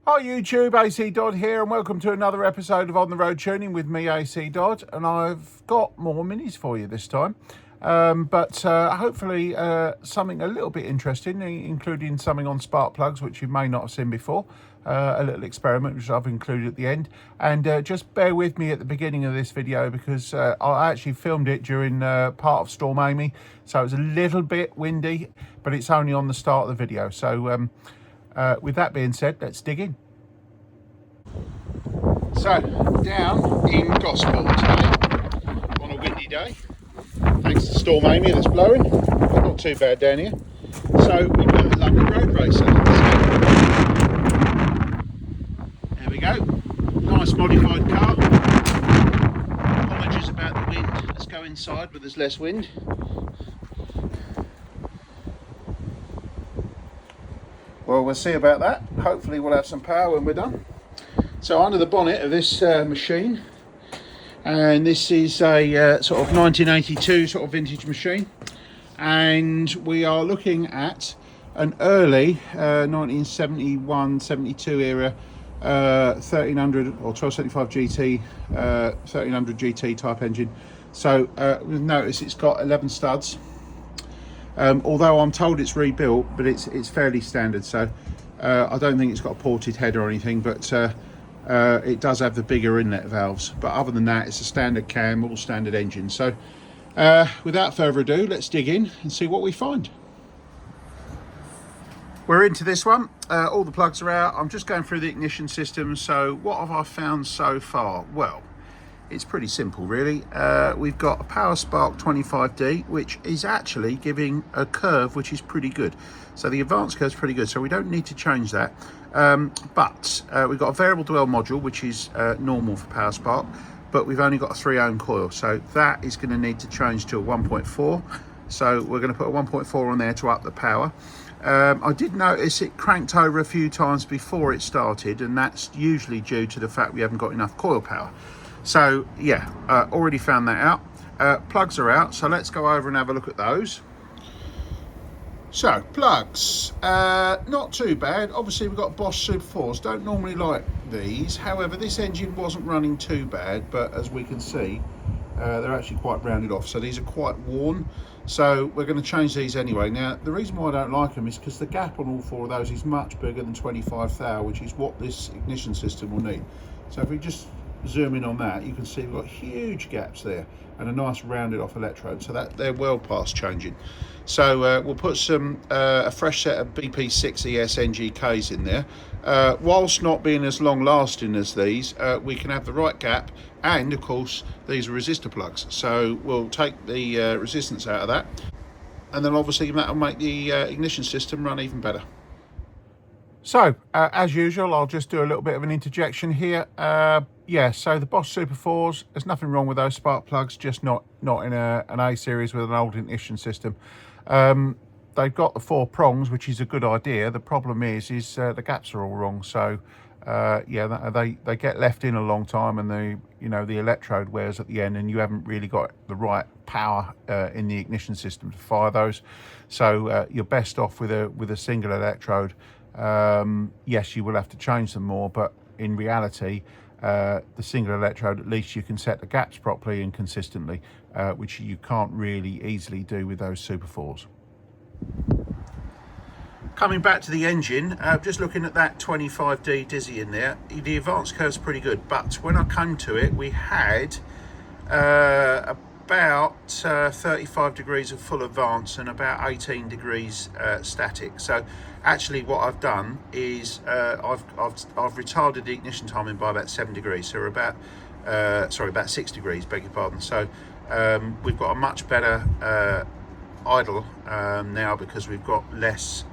Hi YouTube, ACDodd here, and welcome to another episode of On the Road Tuning with me, ACDodd. And I've got more minis for you this time, but hopefully something a little bit interesting, including something on spark plugs which you may not have seen before. A little experiment which I've included at the end, and just bear with me at the beginning of this video because I actually filmed it during part of Storm Amy, so it was a little bit windy, but it's only on the start of the video. So with that being said, let's dig in. So, down in Gosport today, on a windy day, thanks to Storm Amy that's blowing, but not too bad down here. So, we've got a lovely road racer. There we go, nice modified car. Apologies about the wind, let's go inside but there's less wind. Well, we'll see about that. Hopefully we'll have some power when we're done. So under the bonnet of this machine, and this is a sort of 1982 sort of vintage machine, and we are looking at an early 1971-72 era 1300 or 1275 GT 1300 GT type engine. So you'll notice it's got 11 studs. Although I'm told it's rebuilt, but it's fairly standard, so I don't think it's got a ported head or anything, but it does have the bigger inlet valves. But other than that, it's a standard cam, all standard engine. So without further ado, let's dig in and see what we find. We're into this one. All the plugs are out. I'm just going through the ignition system. So what have I found so far? Well, it's pretty simple really. We've got a Power Spark 25D, which is actually giving a curve which is pretty good. So the advanced curve is pretty good, so we don't need to change that. But we've got a variable dwell module, which is normal for Power Spark, but we've only got a 3 ohm coil, so that is going to need to change to a 1.4. So we're going to put a 1.4 on there to up the power. I did notice it cranked over a few times before it started, and that's usually due to the fact we haven't got enough coil power. So yeah, already found that out. Plugs are out, so let's go over and have a look at those. So plugs, not too bad. Obviously we've got Bosch Super 4s, don't normally like these. However, this engine wasn't running too bad, but as we can see, they're actually quite rounded off, so these are quite worn. So we're going to change these anyway. Now the reason why I don't like them is because the gap on all 4 of those is much bigger than 25 thou, which is what this ignition system will need. So if we just zoom in on that, you can see we've got huge gaps there and a nice rounded off electrode, so that they're well past changing. So we'll put some a fresh set of BP6ES NGKs in there. Whilst not being as long lasting as these, we can have the right gap, and of course these are resistor plugs, so we'll take the resistance out of that, and then obviously that will make the ignition system run even better. So, as usual, I'll just do a little bit of an interjection here. Yeah, so the Bosch Super 4s, there's nothing wrong with those spark plugs, just not in an A series with an old ignition system. They've got the 4 prongs, which is a good idea. The problem is the gaps are all wrong. So, yeah, they get left in a long time, and the electrode wears at the end, and you haven't really got the right power in the ignition system to fire those. So you're best off with a single electrode. Yes, you will have to change them more, but in reality, the single electrode, at least you can set the gaps properly and consistently, which you can't really easily do with those Super 4s. Coming back to the engine, just looking at that 25D Dizzy in there, the advanced curve's pretty good, but when I came to it, we had about 35 degrees of full advance and about 18 degrees static. So actually what I've done is I've retarded the ignition timing by about 7 degrees, so we're about about 6 degrees, beg your pardon. So we've got a much better idle now because we've got less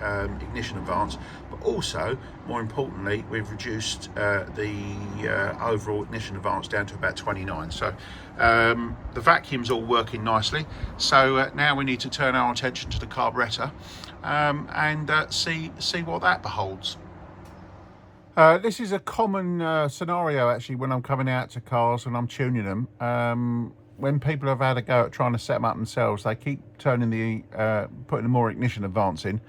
ignition advance, but also more importantly we've reduced the overall ignition advance down to about 29. So the vacuum's all working nicely. So now we need to turn our attention to the carburetor and see what that beholds. This is a common scenario actually when I'm coming out to cars and I'm tuning them. When people have had a go at trying to set them up themselves, they keep turning putting more ignition advance in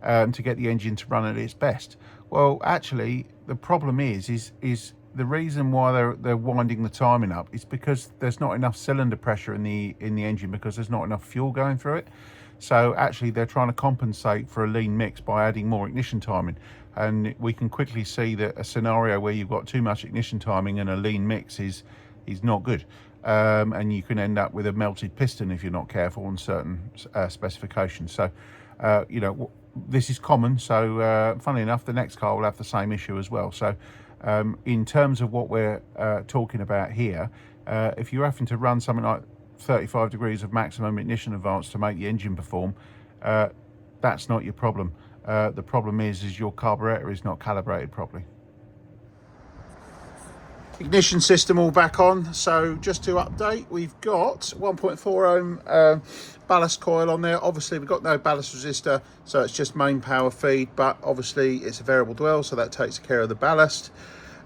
to get the engine to run at its best. Well, actually, the problem is the reason why they're winding the timing up is because there's not enough cylinder pressure in the engine, because there's not enough fuel going through it. So actually they're trying to compensate for a lean mix by adding more ignition timing, and we can quickly see that a scenario where you've got too much ignition timing and a lean mix is not good, and you can end up with a melted piston if you're not careful on certain specifications. So you know, this is common. So funnily enough, the next car will have the same issue as well. So in terms of what we're talking about here, if you're having to run something like 35 degrees of maximum ignition advance to make the engine perform, that's not your problem. The problem is your carburetor is not calibrated properly. Ignition system all back on. So just to update, we've got 1.4 ohm ballast coil on there. Obviously we've got no ballast resistor, so it's just main power feed, but obviously it's a variable dwell, so that takes care of the ballast.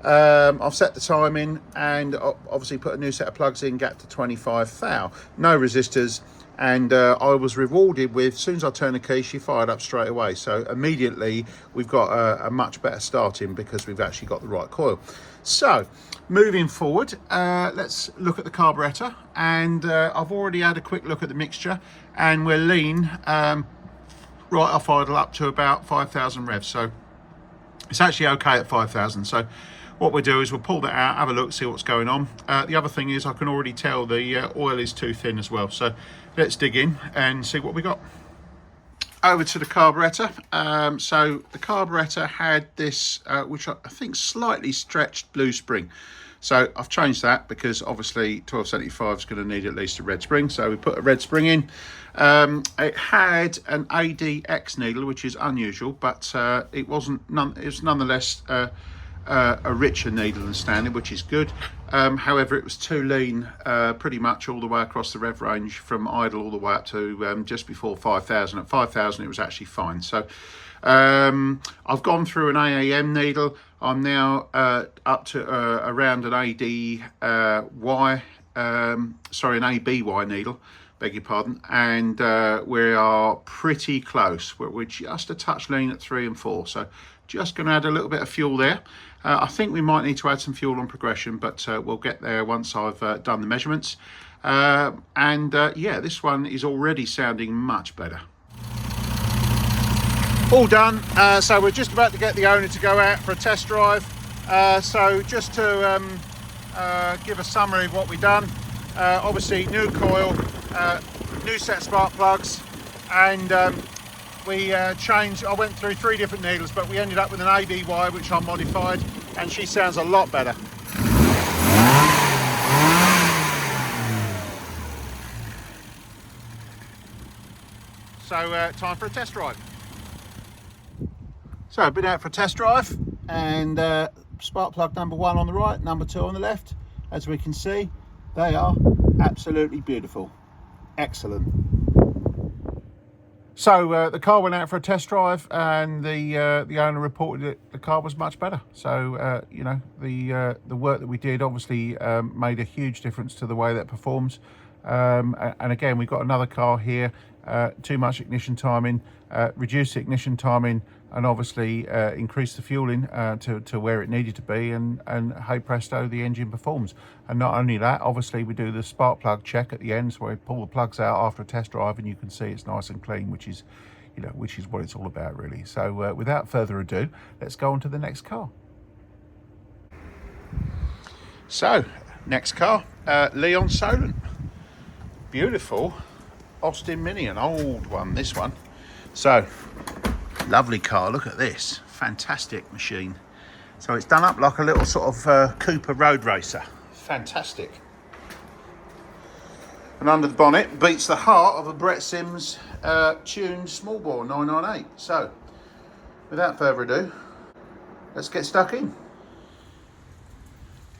I've set the timing and obviously put a new set of plugs in, gap to 25 thou, no resistors, and I was rewarded with, as soon as I turned the key, she fired up straight away. So immediately we've got a much better starting because we've actually got the right coil. So moving forward, let's look at the carburetor, and I've already had a quick look at the mixture, and we're lean right off idle up to about 5,000 revs. So it's actually okay at 5,000. So what we'll do is we'll pull that out, have a look, see what's going on. The other thing is I can already tell the oil is too thin as well. So let's dig in and see what we got. Over to the carburetor. So the carburetor had this, which I think slightly stretched blue spring. So I've changed that because obviously 1275 is going to need at least a red spring. So we put a red spring in. It had an ADX needle, which is unusual, but it was nonetheless a richer needle than standard, which is good. However, it was too lean pretty much all the way across the rev range from idle all the way up to just before 5,000. At 5,000 it was actually fine. So I've gone through an AAM needle. I'm now up to around an ABY needle, beg your pardon, and we are pretty close. We're just a touch lean at 3 and 4, so just going to add a little bit of fuel there. I think we might need to add some fuel on progression, but we'll get there once I've done the measurements. Yeah, this one is already sounding much better. All done. So we're just about to get the owner to go out for a test drive. So just to give a summary of what we've done. Obviously new coil, new set of spark plugs, and we changed. I went through 3 different needles, but we ended up with an ABY, which I modified, and she sounds a lot better. So time for a test drive. So I've been out for a test drive, and spark plug number 1 on the right, number 2 on the left. As we can see, they are absolutely beautiful. Excellent. So the car went out for a test drive, and the owner reported that the car was much better. So you know, the work that we did obviously made a huge difference to the way that performs. And again, we've got another car here, too much ignition timing, reduce the ignition timing, and obviously increase the fueling to where it needed to be, and hey presto, the engine performs. And not only that, obviously we do the spark plug check at the end, so we pull the plugs out after a test drive, and you can see it's nice and clean, which is, you know, which is what it's all about really. So without further ado, let's go on to the next car. So next car, Leon Solent. Beautiful Austin Mini, an old one, this one. So lovely car, look at this, fantastic machine. So it's done up like a little sort of Cooper road racer, fantastic. And under the bonnet beats the heart of a Brett Sims tuned small bore 998. So without further ado, let's get stuck in.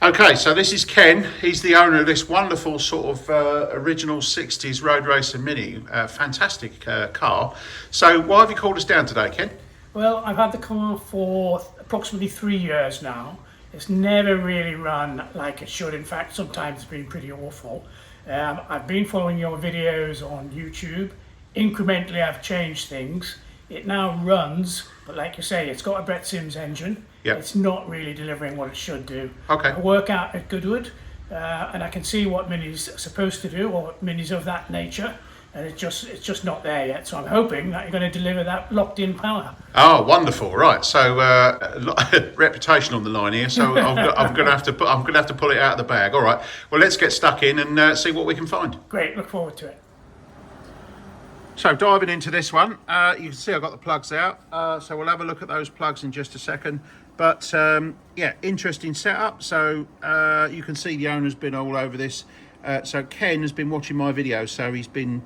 Okay, so this is Ken. He's the owner of this wonderful sort of original 60s Road Racer Mini. Fantastic car. So why have you called us down today, Ken? Well, I've had the car for approximately 3 years now. It's never really run like it should. In fact, sometimes it's been pretty awful. I've been following your videos on YouTube. Incrementally, I've changed things. It now runs, but like you say, it's got a Brett Sims engine. it's not really delivering what it should do. Okay. I work out at Goodwood, and I can see what Mini's supposed to do, or Mini's of that nature, and it's just not there yet. So I'm hoping that you're going to deliver that locked-in power. Oh, wonderful! Right, so reputation on the line here. So I'm going to have to pull it out of the bag. All right. Well, let's get stuck in and see what we can find. Great. Look forward to it. So diving into this one, you can see I've got the plugs out. So we'll have a look at those plugs in just a second. But yeah, interesting setup. So you can see the owner's been all over this. So Ken has been watching my videos, so he's been,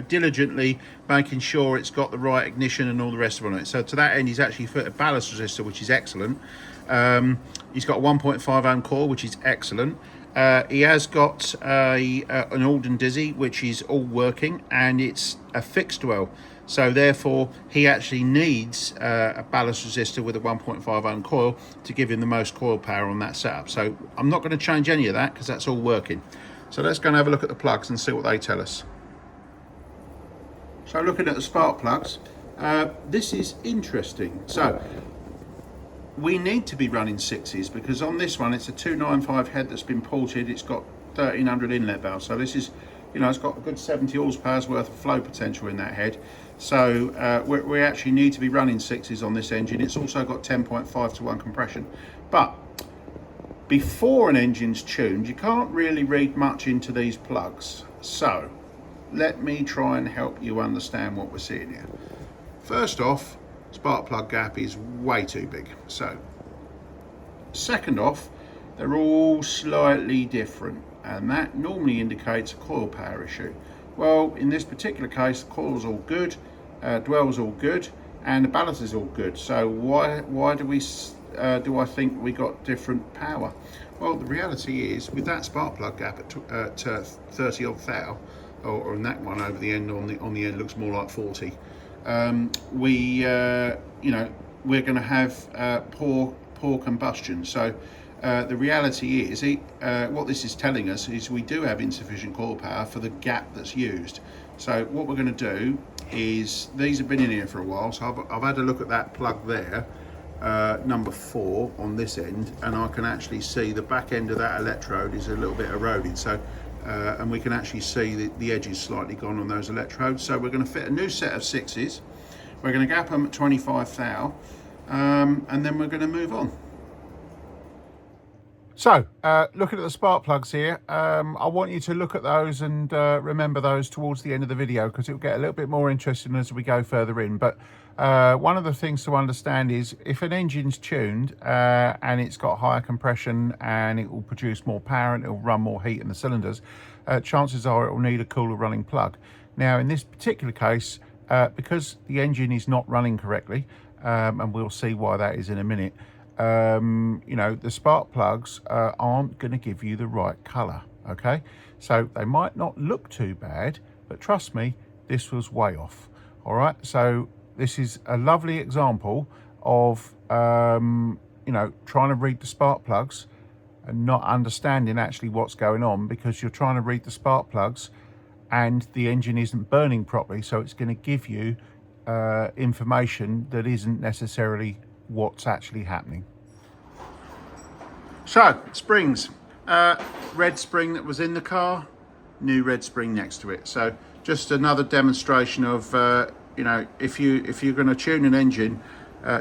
diligently making sure it's got the right ignition and all the rest of it on it. So to that end, he's actually put a ballast resistor, which is excellent. He's got a 1.5 ohm coil, which is excellent. He has got an Alden Dizzy, which is all working, and it's a fixed well. So therefore, he actually needs a ballast resistor with a 1.5 ohm coil to give him the most coil power on that setup. So I'm not going to change any of that because that's all working. So let's go and have a look at the plugs and see what they tell us. So looking at the spark plugs, this is interesting. So we need to be running 6s because on this one it's a 295 head that's been ported. It's got 1300 inlet valves. So this is, it's got a good 70 horsepower's worth of flow potential in that head. So we actually need to be running 6s on this engine. It's also got 10.5 to 1 compression. But before an engine's tuned, you can't really read much into these plugs. So let me try and help you understand what we're seeing here. First off, spark plug gap is way too big. So second off, they're all slightly different, and that normally indicates a coil power issue. Well, in this particular case, the coil's all good, dwell's all good, and the ballast is all good. So why do I think we got different power? Well, the reality is with that spark plug gap at 30 odd thou, or in that one over the end on the end looks more like 40. We're going to have poor combustion. So the reality is, what this is telling us is we do have insufficient coil power for the gap that's used. So what we're going to do is, these have been in here for a while, so I've had a look at that plug there, number 4 on this end, and I can actually see the back end of that electrode is a little bit eroded. So and we can actually see the edge is slightly gone on those electrodes. So we're going to fit a new set of 6s. We're going to gap them at 25 thou, and then we're going to move on. So, looking at the spark plugs here, I want you to look at those and remember those towards the end of the video, because it'll get a little bit more interesting as we go further in. But one of the things to understand is, if an engine's tuned and it's got higher compression and it will produce more power and it will run more heat in the cylinders, chances are it will need a cooler running plug. Now, in this particular case, because the engine is not running correctly, and we'll see why that is in a minute, the spark plugs aren't going to give you the right color. Okay, so they might not look too bad, but trust me, this was way off. All right, so this is a lovely example of trying to read the spark plugs and not understanding actually what's going on, because you're trying to read the spark plugs and the engine isn't burning properly, so it's going to give you information that isn't necessarily what's actually happening. So, springs, red spring that was in the car, new red spring next to it. So just another demonstration of if you're going to tune an engine,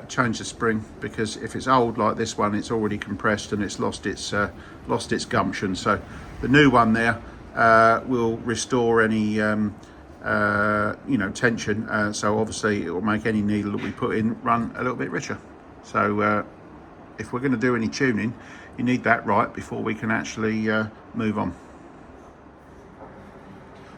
change the spring, because if it's old like this one, it's already compressed and it's lost its gumption. So the new one there will restore any tension. So obviously it will make any needle that we put in run a little bit richer. So if we're going to do any tuning, you need that right before we can actually move on.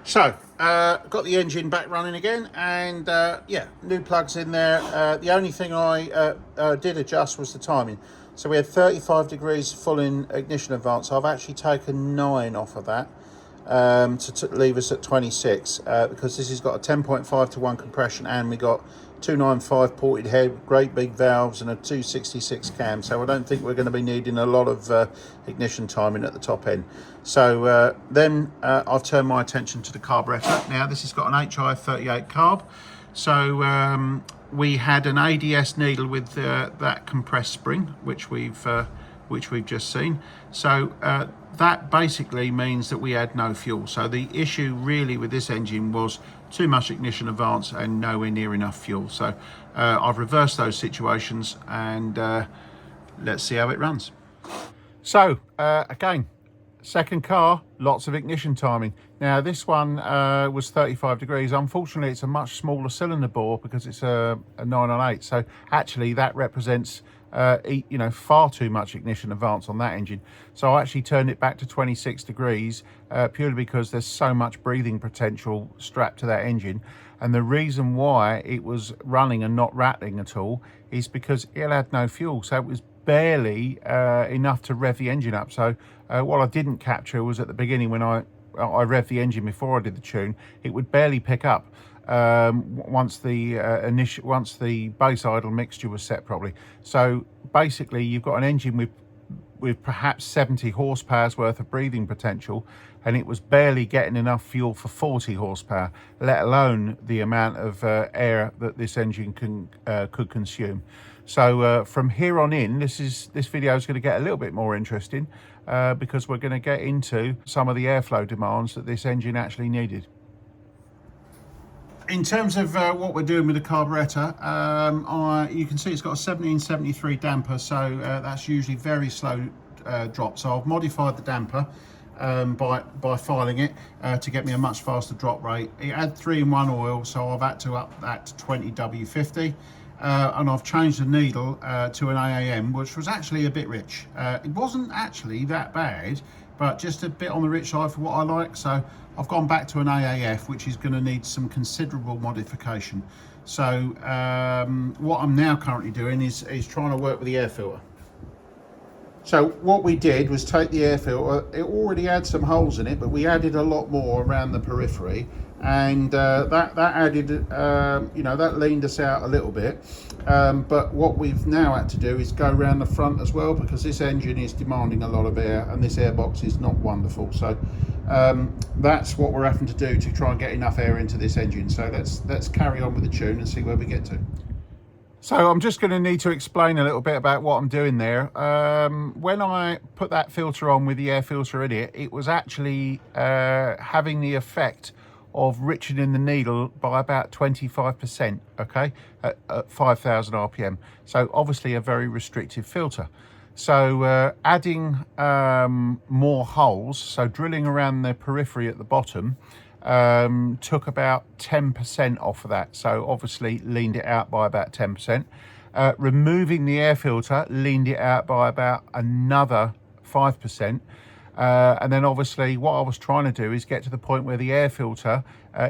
So got the engine back running again, and yeah, new plugs in there. The only thing I did adjust was the timing. So we had 35 degrees full in ignition advance. I've actually taken 9 off of that to leave us at 26, because this has got a 10.5 to 1 compression, and we got 295 ported head, great big valves, and a 266 cam. So I don't think we're going to be needing a lot of ignition timing at the top end. So then I've turned my attention to the carburetor. Now this has got an HI38 carb. So we had an ADS needle with that compressed spring, which we've just seen. So that basically means that we had no fuel. So the issue really with this engine was too much ignition advance and nowhere near enough fuel. So I've reversed those situations, and let's see how it runs. So again, second car, lots of ignition timing. Now this one was 35 degrees. Unfortunately, it's a much smaller cylinder bore because it's a 998. So actually that represents you know, far too much ignition advance on that engine. So I actually turned it back to 26 degrees purely because there's so much breathing potential strapped to that engine. And the reason why it was running and not rattling at all is because it had no fuel. So it was barely enough to rev the engine up. So what I didn't capture was at the beginning when I revved the engine before I did the tune, it would barely pick up once the base idle mixture was set properly. So basically you've got an engine with perhaps 70 horsepower's worth of breathing potential, and it was barely getting enough fuel for 40 horsepower, let alone the amount of air that this engine could consume. So from here on in, this video is going to get a little bit more interesting because we're going to get into some of the airflow demands that this engine actually needed. In terms of what we're doing with the carburetor, you can see it's got a 1773 damper, so that's usually very slow drop. So I've modified the damper by filing it to get me a much faster drop rate. It had 3-in-1 oil, so I've had to up that to 20 W50. And I've changed the needle to an AAM, which was actually a bit rich. It wasn't actually that bad, but just a bit on the rich side for what I like. So I've gone back to an AAF, which is going to need some considerable modification. So what I'm now currently doing is trying to work with the air filter. So what we did was take the air filter. It already had some holes in it, but we added a lot more around the periphery, and that added, you know, that leaned us out a little bit. But what we've now had to do is go around the front as well, because this engine is demanding a lot of air, and this airbox is not wonderful. So that's what we're having to do to try and get enough air into this engine. So let's carry on with the tune and see where we get to. So I'm just going to need to explain a little bit about what I'm doing there. When I put that filter on with the air filter in it, it was actually having the effect of richening the needle by about 25%, okay, at 5,000 RPM. So obviously a very restrictive filter. So adding more holes, so drilling around the periphery at the bottom, took about 10% off of that. So obviously leaned it out by about 10%. Removing the air filter leaned it out by about another 5%. And then obviously what I was trying to do is get to the point where the air filter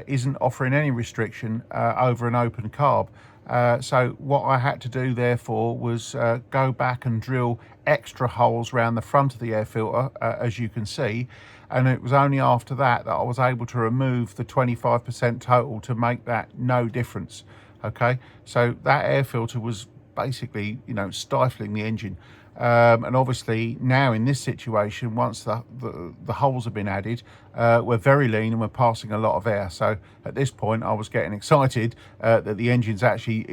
isn't offering any restriction over an open carb. So what I had to do therefore was go back and drill extra holes around the front of the air filter, as you can see. And it was only after that I was able to remove the 25% total to make that no difference. Okay, so that air filter was basically, you know, stifling the engine. And obviously now in this situation, once the holes have been added, we're very lean and we're passing a lot of air. So at this point I was getting excited that the engine's actually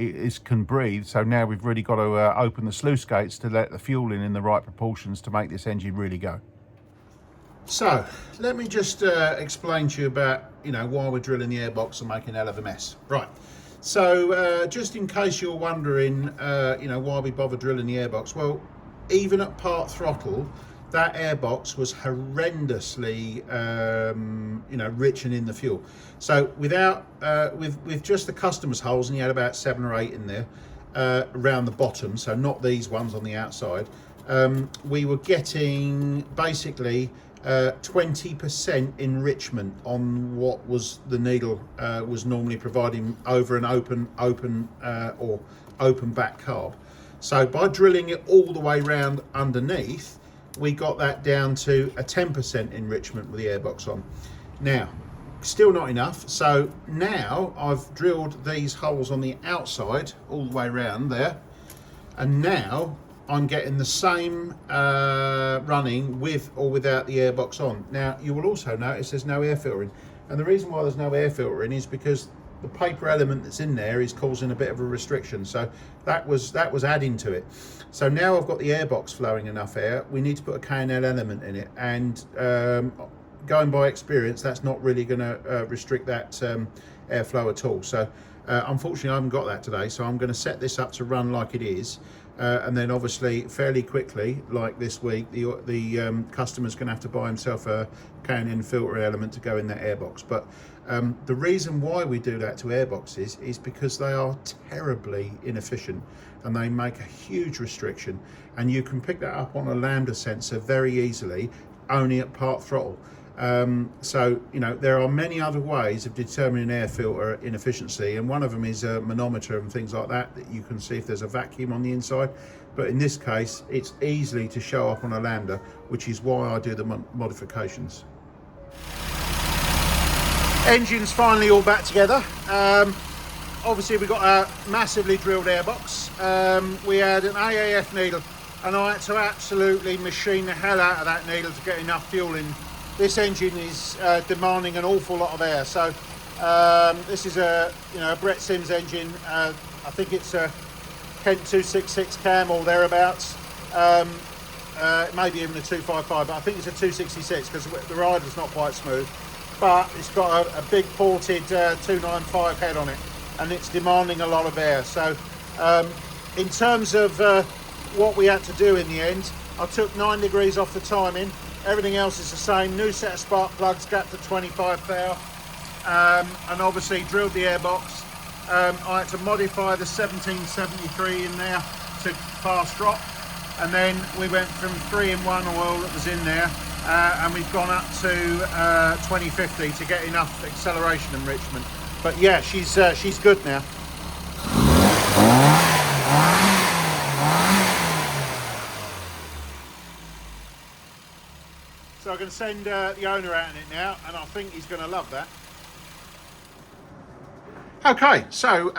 can breathe. So now we've really got to open the sluice gates to let the fuel in the right proportions to make this engine really go. So let me just explain to you about, you know, why we're drilling the airbox and making a hell of a mess. Right. So just in case you're wondering, you know, why we bother drilling the airbox. Well, even at part throttle, that airbox was horrendously, you know, rich and in the fuel. So without, with just the customer's holes, and you had about 7 or 8 in there around the bottom, so not these ones on the outside, we were getting basically 20% enrichment on what was the needle was normally providing over an open back carb. So by drilling it all the way round underneath, we got that down to a 10% enrichment with the airbox on. Now, still not enough. So now I've drilled these holes on the outside all the way round there, and now I'm getting the same running with or without the airbox on. Now you will also notice there's no air filtering, and the reason why there's no air filtering is because the paper element that's in there is causing a bit of a restriction. So that was adding to it. So now I've got the airbox flowing enough air. We need to put a K&L element in it, and going by experience, that's not really going to restrict that airflow at all. So unfortunately, I haven't got that today. So I'm going to set this up to run like it is. And then obviously fairly quickly, like this week, the customer's going to have to buy himself a K&N filter element to go in that airbox. But the reason why we do that to airboxes is because they are terribly inefficient and they make a huge restriction. And you can pick that up on a lambda sensor very easily, only at part throttle. So, you know, there are many other ways of determining air filter inefficiency, and one of them is a manometer and things like that you can see if there's a vacuum on the inside. But in this case, it's easily to show up on a lambda, which is why I do the modifications. Engine's finally all back together. Obviously we've got a massively drilled airbox. We had an AAF needle, and I had to absolutely machine the hell out of that needle to get enough fuel in. This engine is demanding an awful lot of air. So this is a Brett Sims engine. I think it's a Kent 266 cam or thereabouts. Maybe even a 255, but I think it's a 266 because the rider's not quite smooth. But it's got a big ported 295 head on it, and it's demanding a lot of air. So in terms of what we had to do in the end, I took 9 degrees off the timing. Everything else is the same. New set of spark plugs, gap to 25 thou, and obviously drilled the airbox. I had to modify the 1773 in there to fast drop, and then we went from 3-in-1 oil that was in there, and we've gone up to 2050 to get enough acceleration enrichment. But yeah, she's good now. So I'm going to send the owner out in it now, and I think he's going to love that. Okay, so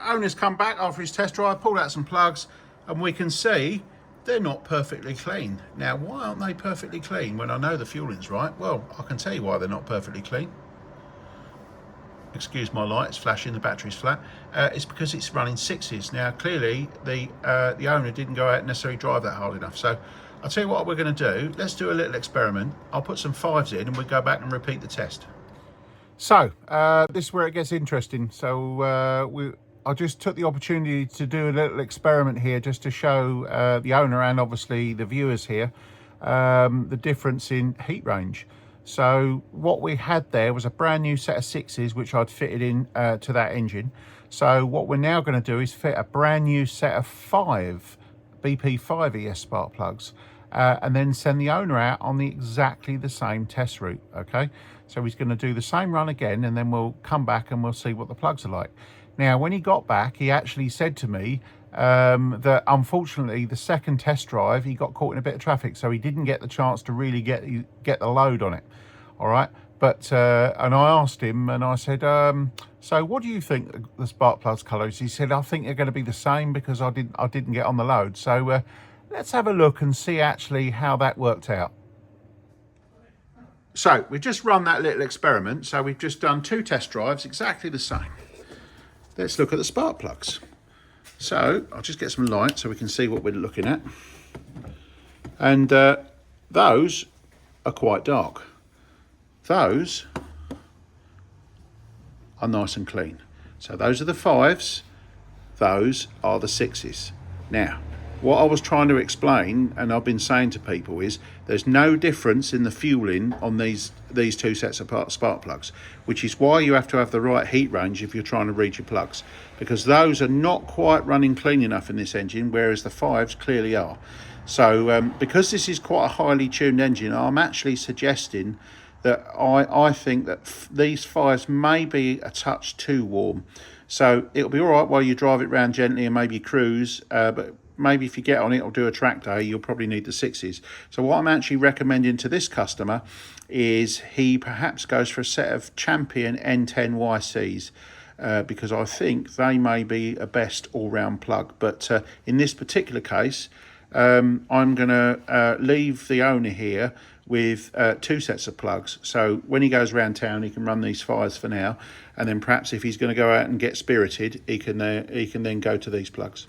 owner's come back after his test drive, pulled out some plugs, and we can see they're not perfectly clean. Now, why aren't they perfectly clean when I know the fueling's right? Well, I can tell you why they're not perfectly clean. Excuse my light, it's flashing, the battery's flat. It's because it's running 6s. Now, clearly, the owner didn't go out and necessarily drive that hard enough. So I'll tell you what we're going to do. Let's do a little experiment. I'll put some 5s in and we'll go back and repeat the test. So this is where it gets interesting. So I just took the opportunity to do a little experiment here just to show the owner and obviously the viewers here the difference in heat range. So what we had there was a brand new set of 6s which I'd fitted in to that engine. So what we're now going to do is fit a brand new set of 5 BP5 ES spark plugs and then send the owner out on exactly the same test route. Okay, so he's going to do the same run again, and then we'll come back and we'll see what the plugs are like. Now, when he got back, he actually said to me that unfortunately the second test drive he got caught in a bit of traffic, so he didn't get the chance to really get the load on it. All right, but and I asked him and I said, so what do you think the spark plugs colours? He said, I think they're going to be the same because I didn't get on the load. So let's have a look and see actually how that worked out. So we've just run that little experiment. So we've just done 2 test drives, exactly the same. Let's look at the spark plugs. So I'll just get some light so we can see what we're looking at. And those are quite dark. Those are nice and clean. So those are the 5s, those are the 6s. Now, what I was trying to explain, and I've been saying to people, is there's no difference in the fueling on these 2 sets of spark plugs, which is why you have to have the right heat range if you're trying to read your plugs, because those are not quite running clean enough in this engine, whereas the 5s clearly are. So because this is quite a highly tuned engine, I'm actually suggesting that I think that these 5s may be a touch too warm. So it'll be all right while you drive it around gently and maybe cruise, but maybe if you get on it or do a track day, you'll probably need the 6s. So what I'm actually recommending to this customer is he perhaps goes for a set of Champion N10 YCs, because I think they may be a best all-round plug. But in this particular case, I'm going to leave the owner here with 2 sets of plugs. So when he goes around town, he can run these 5s for now. and then perhaps if he's going to go out and get spirited, he can then go to these plugs.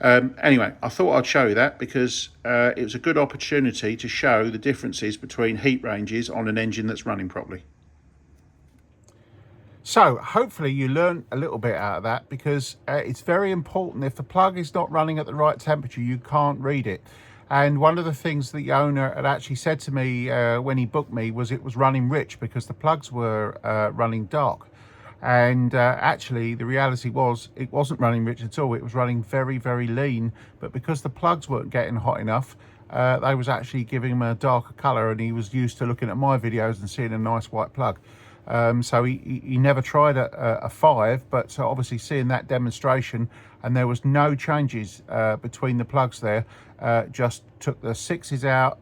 Anyway, I thought I'd show you that because it was a good opportunity to show the differences between heat ranges on an engine that's running properly. So hopefully you learn a little bit out of that, because it's very important. If the plug is not running at the right temperature, you can't read it. And one of the things the owner had actually said to me when he booked me was it was running rich because the plugs were running dark. And actually the reality was it wasn't running rich at all. It was running very, very lean, but because the plugs weren't getting hot enough, they was actually giving him a darker color, and he was used to looking at my videos and seeing a nice white plug. So he never tried a 5, but obviously seeing that demonstration, and there was no changes between the plugs there, just took the 6s out,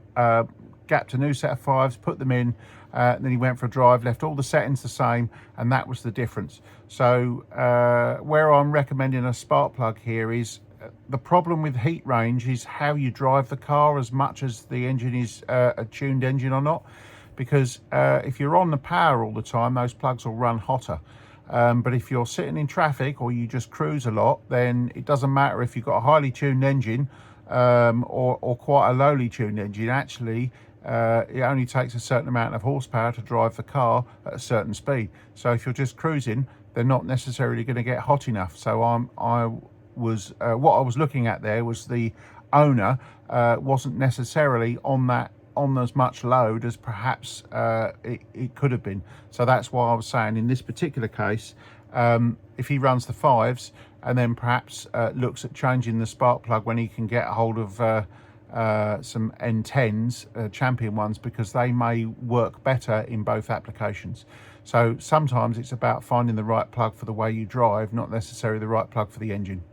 gapped a new set of 5s, put them in, and then he went for a drive, left all the settings the same, and that was the difference. So where I'm recommending a spark plug here is the problem with heat range is how you drive the car, as much as the engine is a tuned engine or not. Because if you're on the power all the time, those plugs will run hotter. But if you're sitting in traffic or you just cruise a lot, then it doesn't matter if you've got a highly tuned engine or quite a lowly tuned engine. Actually, it only takes a certain amount of horsepower to drive the car at a certain speed. So if you're just cruising, they're not necessarily going to get hot enough. So what I was looking at there was the owner wasn't necessarily on as much load as perhaps it could have been. So that's why I was saying in this particular case, if he runs the 5s and then perhaps looks at changing the spark plug when he can get a hold of some N10s, champion ones, because they may work better in both applications. So sometimes it's about finding the right plug for the way you drive, not necessarily the right plug for the engine.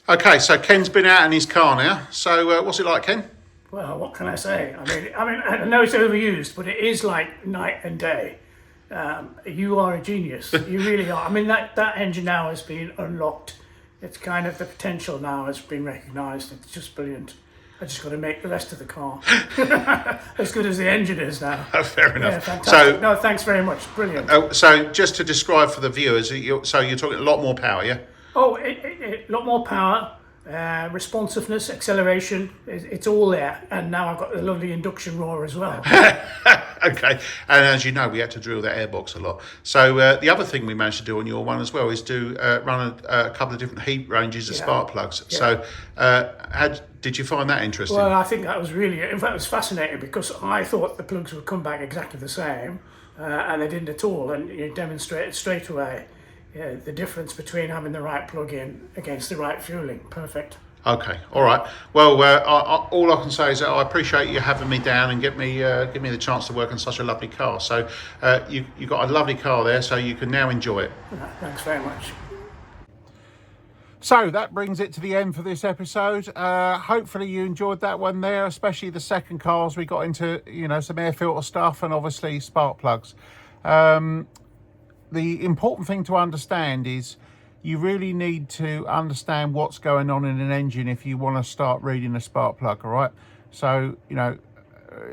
Okay, so Ken's been out in his car now. So what's it like, Ken? Well, what can I say? I mean, I know it's overused, but it is like night and day. You are a genius. You really are. I mean, that engine now has been unlocked. It's kind of, the potential now has been recognised. It's just brilliant. I just got to make the rest of the car as good as the engine is now. Fair enough. Yeah, fantastic. No, thanks very much. Brilliant. So just to describe for the viewers, you're talking a lot more power, yeah? Oh, a lot more power, responsiveness, acceleration, it's all there. And now I've got the lovely induction roar as well. Okay, and as you know, we had to drill that airbox a lot. So the other thing we managed to do on your one as well is to run a couple of different heat ranges of spark plugs. Yeah. So did you find that interesting? Well, I think that was really, in fact, it was fascinating, because I thought the plugs would come back exactly the same, and they didn't at all. And you demonstrated straight away the difference between having the right plug-in against the right fueling. Perfect. Okay, all right. Well, all I can say is that I appreciate you having me down and give me the chance to work on such a lovely car. So you've got a lovely car there, so you can now enjoy it. Thanks very much. So that brings it to the end for this episode. Hopefully you enjoyed that one there, especially the second cars. We got into, some air filter stuff and obviously spark plugs. The important thing to understand is you really need to understand what's going on in an engine if you want to start reading a spark plug, all right? So,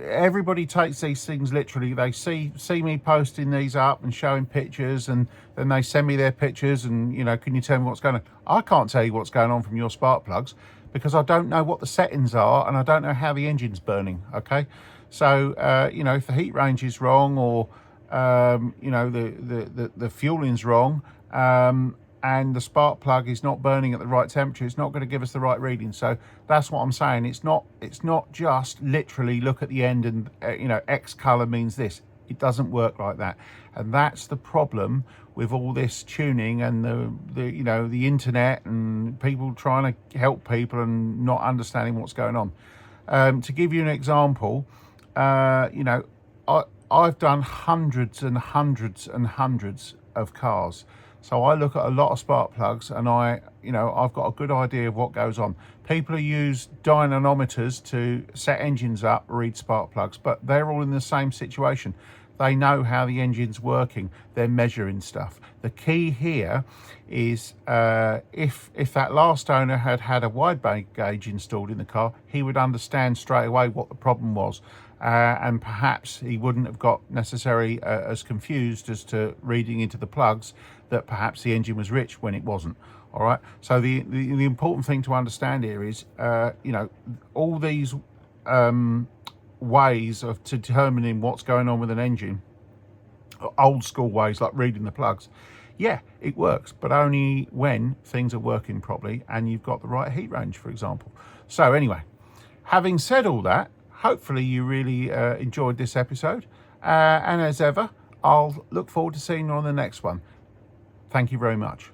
everybody takes these things literally. They see me posting these up and showing pictures, and then they send me their pictures and, can you tell me what's going on? I can't tell you what's going on from your spark plugs because I don't know what the settings are and I don't know how the engine's burning, okay? So, if the heat range is wrong or the fueling's wrong, and the spark plug is not burning at the right temperature, it's not going to give us the right reading. So that's what I'm saying. It's not just literally look at the end and X color means this. It doesn't work like that, and that's the problem with all this tuning and the internet and people trying to help people and not understanding what's going on. To give you an example, I've done hundreds and hundreds and hundreds of cars. So I look at a lot of spark plugs and I've got a good idea of what goes on. People use dynamometers to set engines up, read spark plugs, but they're all in the same situation. They know how the engine's working. They're measuring stuff. The key here is if that last owner had a wide gauge installed in the car, he would understand straight away what the problem was. and perhaps he wouldn't have got necessarily as confused as to reading into the plugs that perhaps the engine was rich when it wasn't. All right, so the important thing to understand here is you know, all these ways of determining what's going on with an engine, old school ways like reading the plugs, yeah, it works, but only when things are working properly and you've got the right heat range, for example. So anyway, having said all that, hopefully you really enjoyed this episode, and as ever, I'll look forward to seeing you on the next one. Thank you very much.